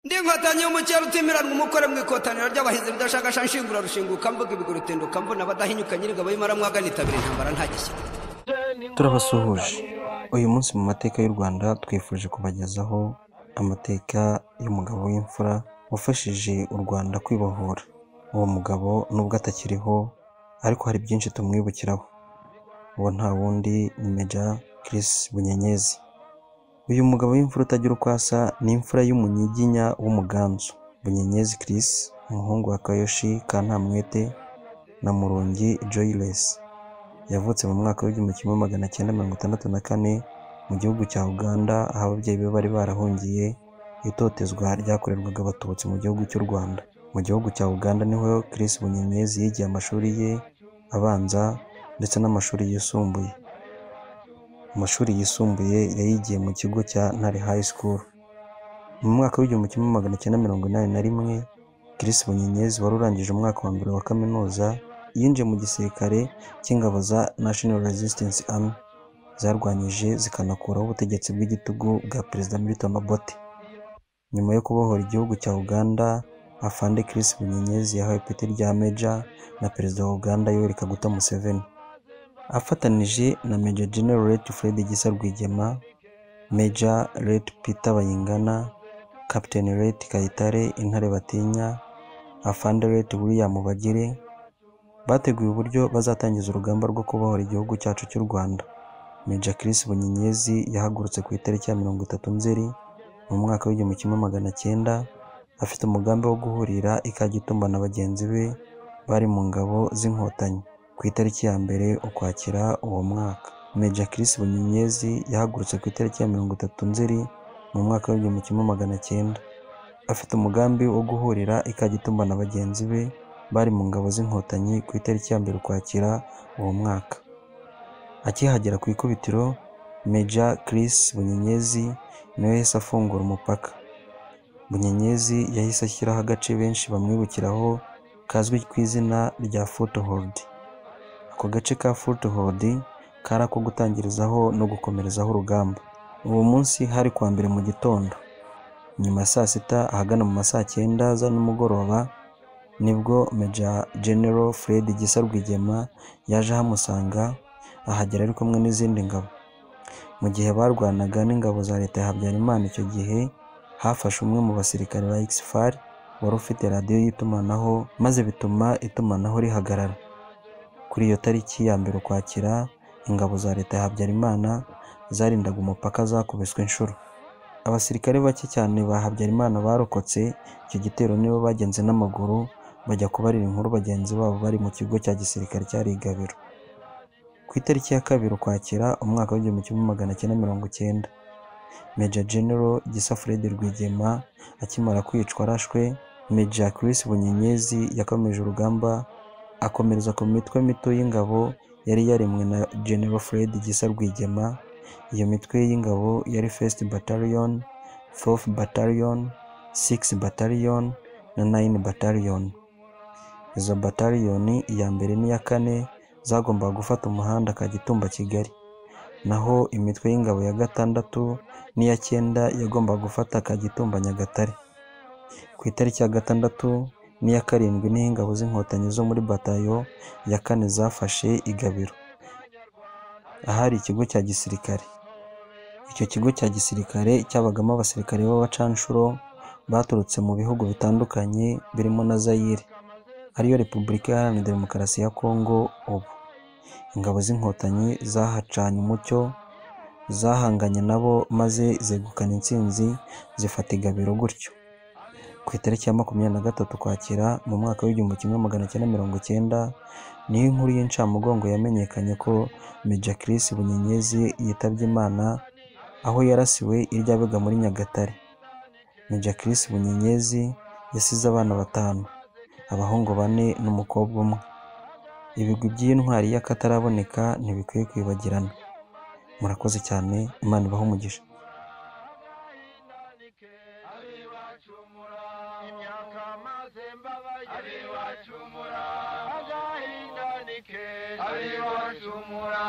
ndi nkotanyi y'umukera utimirana umukore mu ikotaniro ry'abahizi ridashakasha nshingura rushinguka mvuga ibigurutenduka mbona abadahinyuka nyir'ingabo y'imara mwagana intambara nta gishyika. Turabasuhuje. Uyu munsi mu mateka y'u Rwanda twifuje kubagezaho amateka y'umugabo w'imfura wafashije u Rwanda kwibohora. Uwo mugabo nubwo atakiriho ariko hari byinshi tumwibukiraho. Uwo nta wundi ni Major Chris Bunyenyezi. Uyu mugabo w'imfura utagira uko asa ni imfura y'umunyiginya w'umuganzu. Bunyenyezi Chris, umuhungu wa Kayoshi Kantamwete na Murungi Joyless. Yavutse mu mwaka w'1964 mu gihugu cya Uganda, aho ababyeyi be bari barahungiye itotezwa ryakorerwaga abatutsi mu gihugu cy'u Rwanda. Mu gihugu cya Uganda niho Chris Bunyenyezi yigiye amashuri ye abanza ndetse n'amashuri yisumbuye. Amashuri yisumbuye yayigiye mu kigo cya Ntare High School. Mu mwaka w'1981 Chris Bunyenyezi wari urangije umwaka wa mbere wa kaminuza yinjiye mu gisirikare cy'ingabo za National Resistance Army zarwanyije zikanakuraho ubutegetsi bw'igitugu bwa Perezida Milton Obote. Nyuma yo kubohora igihugu cya Uganda, Afande Chris Bunyenyezi yahawe ipeti rya Major na Perezida wa Uganda Yoweri Kaguta Museveni. Afatanije na Major General Lt Fred Gisa Rwigema, Major Lt Peter Bayingana, Captain Lt Kayitare Intare Batinya, Afande Lt William Bagire, bateguye uburyo bazatangiza urugamba rwo kubohora igihugu cyacu cy'u Rwanda. Major Chris Bunyenyezi yahagurutse ku itariki ya 30 Nzeri mu mwaka w'1900 afite umugambi wo guhurira i Kagitumba na bagenzi be bari mu ngabo z'inkotanyi. Ku itariki ya 1 Ukwakira uwo mwaka, Major Chris Bunyenyezi yahagurutse ku itariki ya 30 Nzeri mu mwaka w'1900 afite umugambi wo guhurira i Kagitumba na bagenzi be bari mu ngabo z'inkotanyi ku itariki ya 1 Ukwakira uwo mwaka. Akihagera ku ikubitiro, Major Chris Bunyenyezi niwe yahise afungura umupaka. Bunyenyezi yahise ashyiraho agace benshi bamwibukiraho kazwi ku izina rya Foothold. Ako gace ka Foothold kari ako gutangirizaho no gukomerezaho urugamba. Uwo munsi hari kuwa mbere mu gitondo, nyuma ya saa sita ahagana mu masaa 9 za nimugoroba, nibwo Major General Fred Gisa Rwigema yaje ahamusanga, ahagera ari kumwe n'izindi ngabo. Mu gihe barwanaga n'ingabo za leta ya Habyarimana icyo gihe, hafashe umwe mu basirikare ba XFAR wari ufite radiyo y'itumanaho, maze bituma itumanaho rihagarara. Kuri iyo tariki ya 1 Ukwakira, ingabo za leta ya Habyarimana zarindaga umupaka zakubiswe inshuro. Abasirikare bake cyane ba Habyarimana barokotse icyo gitero nibo bagenze n'amaguru bajya kubarira inkuru bagenzi babo bari mu kigo cya gisirikare cyari Igabiro. Ku itariki ya 2 Ukwakira umwaka w'1990, Major General Gisa Fred Rwigema akimara kwicwa arashwe, Major Chris Bunyenyezi yakomeje urugamba akomereza ku mitwe mito y'ingabo yari yaremwe na General Fred Gisa Rwigema. Iyo mitwe y'ingabo yari 1st Battalion, 4th Battalion, 6th Battalion na 9 Battalion. Izo bataliyoni iya mbere n'iya 4 zagombaga gufata umuhanda Kagitumba Kigali, naho imitwe y'ingabo ya 6 n'iya 9 yagombaga gufata Kagitumba Nyagatare. Ku itariki ya 6 n'iya 7 niho ingabo z'inkotanyi zo muri batayo ya 4 zafashe Igabiro, ahari ikigo cya gisirikare. Icyo kigo cya gisirikare cyabagamo abasirikare b'abacanshuro baturutse mu bihugu bitandukanye birimo na Zaire, ariyo Repubulika Iharanira Demokarasi ya Kongo. Ubu ingabo z'inkotanyi zahacanye umucyo, zahanganye nabo maze zegukana intsinzi zifata Igabiro. Gutyo ku itariki ya 23 Ukwakira mu mwaka w'1990 niho inkuru y'incamugongo yamenyekanye ko Major Chris Bunyenyezi yitabye Imana aho yarasiwe iryabega muri Nyagatare. Major Chris Bunyenyezi yasize abana 5, abahungu 4 n'umukobwa 1. Ibigwi by'intwari y'akataraboneka ntibikwiye kwibagirana. Murakoze cyane, Imana ibahe umugisha. Ari wacumura